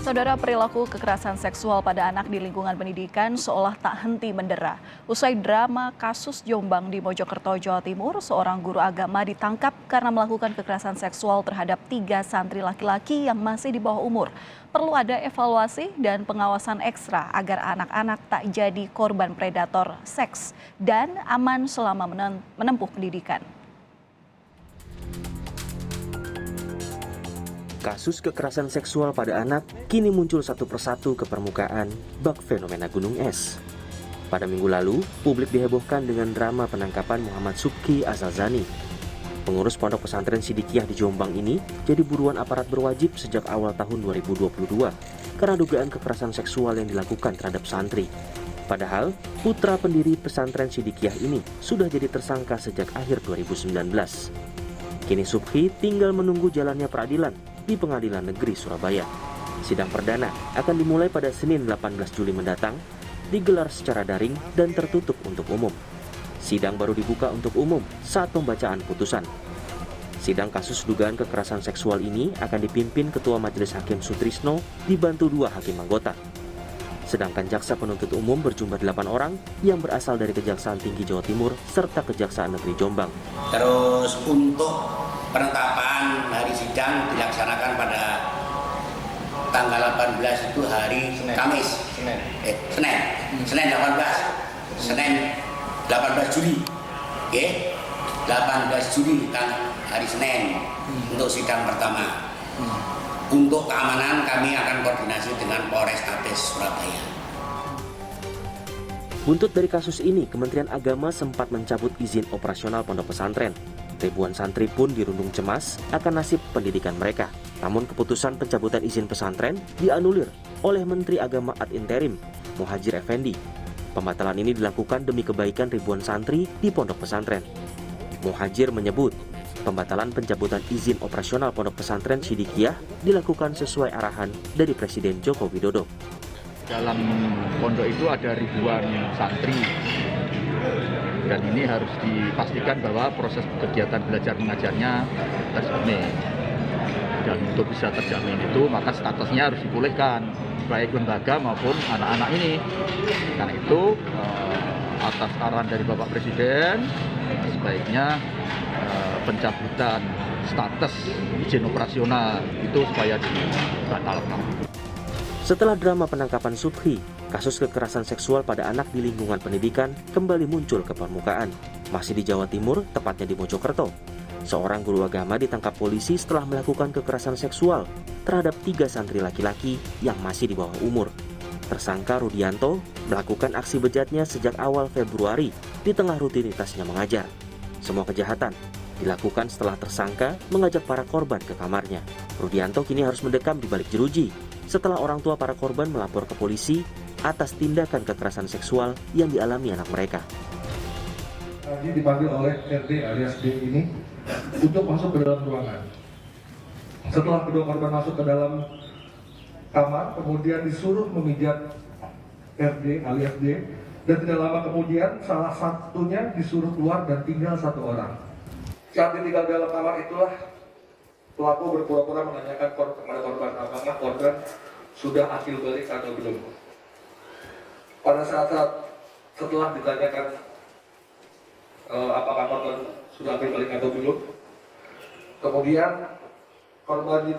Saudara, perilaku kekerasan seksual pada anak di lingkungan pendidikan seolah tak henti mendera. Usai drama kasus Jombang di Mojokerto, Jawa Timur, seorang guru agama ditangkap karena melakukan kekerasan seksual terhadap 3 santri laki-laki yang masih di bawah umur. Perlu ada evaluasi dan pengawasan ekstra agar anak-anak tak jadi korban predator seks dan aman selama menempuh pendidikan. Kasus kekerasan seksual pada anak kini muncul satu persatu ke permukaan bak fenomena gunung es. Pada minggu lalu, publik dihebohkan dengan drama penangkapan Muhammad Subki Azalzani. Pengurus Pondok Pesantren Sidikiyah di Jombang ini jadi buruan aparat berwajib sejak awal tahun 2022 karena dugaan kekerasan seksual yang dilakukan terhadap santri. Padahal, putra pendiri pesantren Sidikiyah ini sudah jadi tersangka sejak akhir 2019. Kini Subki tinggal menunggu jalannya peradilan di Pengadilan Negeri Surabaya. Sidang perdana akan dimulai pada Senin 18 Juli mendatang, digelar secara daring dan tertutup untuk umum. Sidang baru dibuka untuk umum saat pembacaan putusan. Sidang kasus dugaan kekerasan seksual ini akan dipimpin Ketua Majelis Hakim Sutrisno dibantu 2 hakim anggota. Sedangkan jaksa penuntut umum berjumlah 8 orang yang berasal dari Kejaksaan Tinggi Jawa Timur serta Kejaksaan Negeri Jombang. Terus untuk penetapan hari sidang dilaksanakan pada tanggal 18 itu hari Kamis. Senin 18 Juli. Oke. 18 Juli hari Senin untuk sidang pertama. Untuk keamanan kami akan koordinasi dengan Polrestabes Surabaya. Buntut dari kasus ini, Kementerian Agama sempat mencabut izin operasional pondok pesantren. Ribuan santri pun dirundung cemas akan nasib pendidikan mereka. Namun keputusan pencabutan izin pesantren dianulir oleh Menteri Agama ad interim, Muhadjir Effendi. Pembatalan ini dilakukan demi kebaikan ribuan santri di pondok pesantren. Muhadjir menyebut, pembatalan pencabutan izin operasional pondok pesantren Sidikiyah dilakukan sesuai arahan dari Presiden Joko Widodo. Dalam pondok itu ada ribuan santri dan ini harus dipastikan bahwa proses kegiatan belajar mengajarnya terjamin. Dan untuk bisa terjamin itu maka statusnya harus dipulihkan baik lembaga maupun anak-anak ini. Karena itu atas arahan dari Bapak Presiden sebaiknya pencabutan status izin operasional itu supaya dibatalkan. Setelah drama penangkapan Subki, kasus kekerasan seksual pada anak di lingkungan pendidikan kembali muncul ke permukaan. Masih di Jawa Timur, tepatnya di Mojokerto. Seorang guru agama ditangkap polisi setelah melakukan kekerasan seksual terhadap 3 santri laki-laki yang masih di bawah umur. Tersangka Rudianto melakukan aksi bejatnya sejak awal Februari di tengah rutinitasnya mengajar. Semua kejahatan dilakukan setelah tersangka mengajak para korban ke kamarnya. Rudianto kini harus mendekam di balik jeruji setelah orang tua para korban melapor ke polisi atas tindakan kekerasan seksual yang dialami anak mereka. Tadi dipanggil oleh RD alias D ini untuk masuk ke dalam ruangan. Setelah kedua korban masuk ke dalam kamar, kemudian disuruh memijat RD alias D, dan tidak lama kemudian salah satunya disuruh keluar dan tinggal 1 orang. Saat ditinggal dalam kamar itulah pelaku berpura-pura menanyakan kepada korban apakah korban sudah akil balik atau belum. Pada saat setelah ditanyakan apakah korban sudah akil balik atau belum, kemudian korban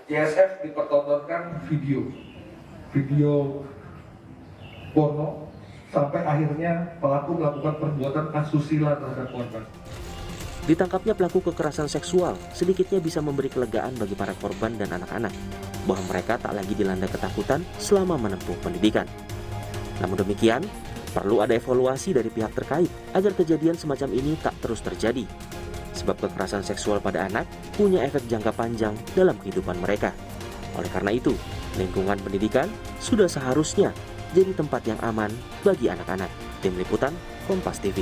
YSF dipertontonkan video porno sampai akhirnya pelaku melakukan perbuatan asusila terhadap korban. Ditangkapnya pelaku kekerasan seksual sedikitnya bisa memberi kelegaan bagi para korban dan anak-anak bahwa mereka tak lagi dilanda ketakutan selama menempuh pendidikan. Namun demikian, perlu ada evaluasi dari pihak terkait agar kejadian semacam ini tak terus terjadi. Sebab kekerasan seksual pada anak punya efek jangka panjang dalam kehidupan mereka. Oleh karena itu, lingkungan pendidikan sudah seharusnya jadi tempat yang aman bagi anak-anak. Tim Liputan, Kompas TV.